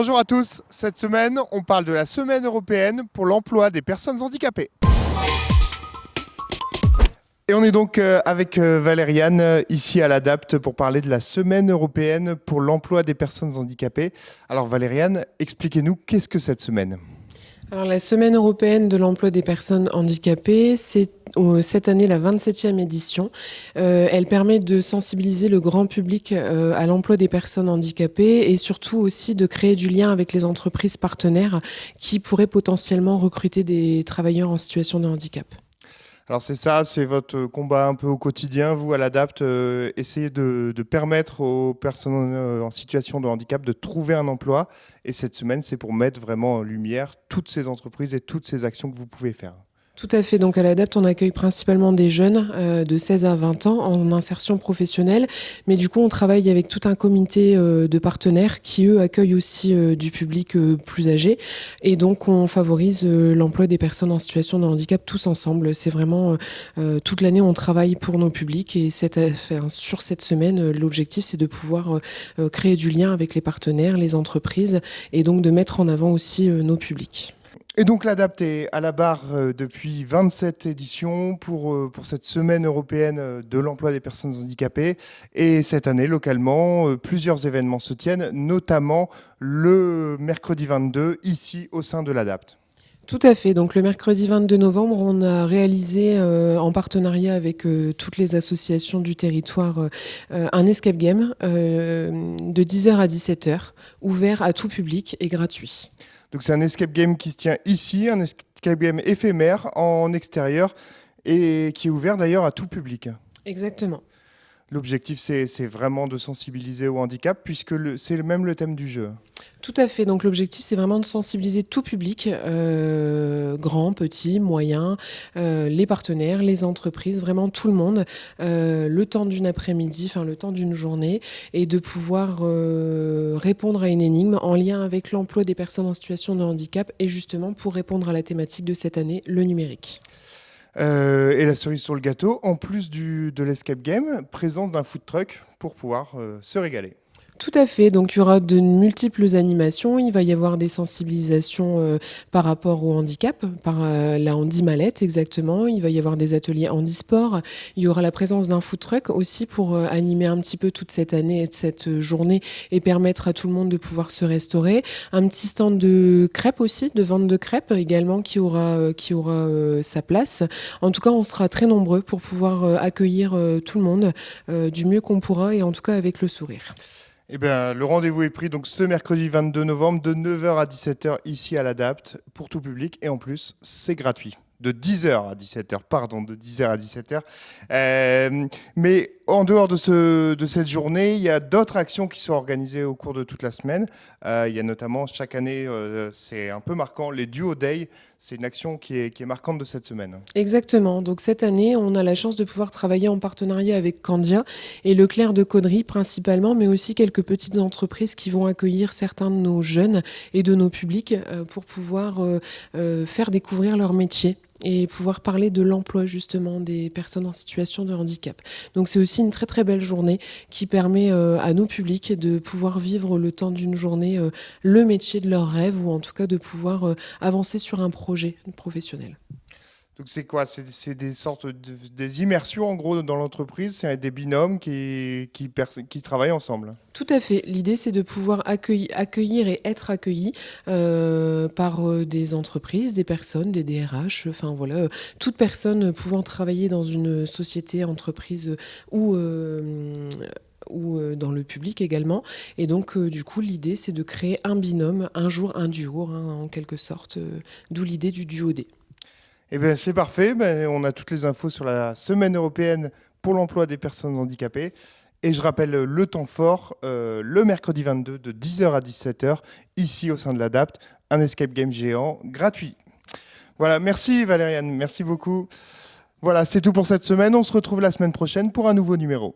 Bonjour à tous, cette semaine on parle de la semaine européenne pour l'emploi des personnes handicapées. Et on est donc avec Valériane ici à l'ADAPT pour parler de la semaine européenne pour l'emploi des personnes handicapées. Alors Valériane, expliquez-nous qu'est-ce que cette semaine ? Alors, la Semaine européenne de l'emploi des personnes handicapées, c'est cette année la 27e édition. Elle permet de sensibiliser le grand public à l'emploi des personnes handicapées et surtout aussi de créer du lien avec les entreprises partenaires qui pourraient potentiellement recruter des travailleurs en situation de handicap. Alors c'est ça, c'est votre combat un peu au quotidien, vous à l'ADAPT, essayez de permettre aux personnes en situation de handicap de trouver un emploi. Et cette semaine, c'est pour mettre vraiment en lumière toutes ces entreprises et toutes ces actions que vous pouvez faire. Tout à fait. Donc à l'ADAPT, on accueille principalement des jeunes de 16 à 20 ans en insertion professionnelle. Mais du coup, on travaille avec tout un comité de partenaires qui, eux, accueillent aussi du public plus âgé. Et donc, on favorise l'emploi des personnes en situation de handicap tous ensemble. C'est vraiment toute l'année, on travaille pour nos publics. Et sur cette semaine, l'objectif, c'est de pouvoir créer du lien avec les partenaires, les entreprises, et donc de mettre en avant aussi nos publics. Et donc l'ADAPT est à la barre depuis 27 éditions pour cette semaine européenne de l'emploi des personnes handicapées. Et cette année, localement, plusieurs événements se tiennent, notamment le mercredi 22, ici au sein de l'ADAPT. Tout à fait. Donc le mercredi 22 novembre, on a réalisé en partenariat avec toutes les associations du territoire un escape game de 10h à 17h, ouvert à tout public et gratuit. Donc c'est un escape game qui se tient ici, un escape game éphémère en extérieur et qui est ouvert d'ailleurs à tout public. Exactement. L'objectif c'est vraiment de sensibiliser au handicap puisque c'est même le thème du jeu. Tout à fait. Donc l'objectif, c'est vraiment de sensibiliser tout public, grand, petit, moyen, les partenaires, les entreprises, vraiment tout le monde, le temps d'une après-midi, enfin le temps d'une journée, et de pouvoir répondre à une énigme en lien avec l'emploi des personnes en situation de handicap et justement pour répondre à la thématique de cette année, le numérique. Et la cerise sur le gâteau, en plus de l'escape game, présence d'un food truck pour pouvoir se régaler. Tout à fait. Donc, il y aura de multiples animations. Il va y avoir des sensibilisations par rapport au handicap, par la handi-mallette exactement. Il va y avoir des ateliers handisport. Il y aura la présence d'un food truck aussi pour animer un petit peu toute cette année, cette journée et permettre à tout le monde de pouvoir se restaurer. Un petit stand de crêpes aussi, de vente de crêpes également qui aura sa place. En tout cas, on sera très nombreux pour pouvoir accueillir tout le monde du mieux qu'on pourra et en tout cas avec le sourire. Eh bien, le rendez-vous est pris donc ce mercredi 22 novembre de 9h à 17h ici à l'ADAPT pour tout public et en plus c'est gratuit. De 10h à 17h, pardon, de 10h à 17h. Mais en dehors de cette journée, il y a d'autres actions qui sont organisées au cours de toute la semaine. Il y a notamment chaque année, c'est un peu marquant, les Duo Day. C'est une action qui est marquante de cette semaine. Exactement. Donc cette année, on a la chance de pouvoir travailler en partenariat avec Candia et Leclerc de Caudry principalement, mais aussi quelques petites entreprises qui vont accueillir certains de nos jeunes et de nos publics pour pouvoir faire découvrir leur métier et pouvoir parler de l'emploi justement des personnes en situation de handicap. Donc c'est aussi une très très belle journée qui permet à nos publics de pouvoir vivre le temps d'une journée le métier de leur rêve ou en tout cas de pouvoir avancer sur un projet professionnel. Donc c'est quoi ? C'est des sortes des immersions en gros dans l'entreprise, c'est des binômes qui travaillent ensemble. Tout à fait. L'idée, c'est de pouvoir accueillir et être accueilli par des entreprises, des personnes, des DRH, enfin voilà, toute personne pouvant travailler dans une société, entreprise ou dans le public également. Et donc, du coup, l'idée, c'est de créer un binôme, un jour, un duo, en quelque sorte, d'où l'idée du duo D. Eh bien, c'est parfait. On a toutes les infos sur la semaine européenne pour l'emploi des personnes handicapées. Et je rappelle le temps fort, le mercredi 22 de 10h à 17h, ici au sein de l'ADAPT, un escape game géant gratuit. Voilà, merci Valériane, merci beaucoup. Voilà, c'est tout pour cette semaine. On se retrouve la semaine prochaine pour un nouveau numéro.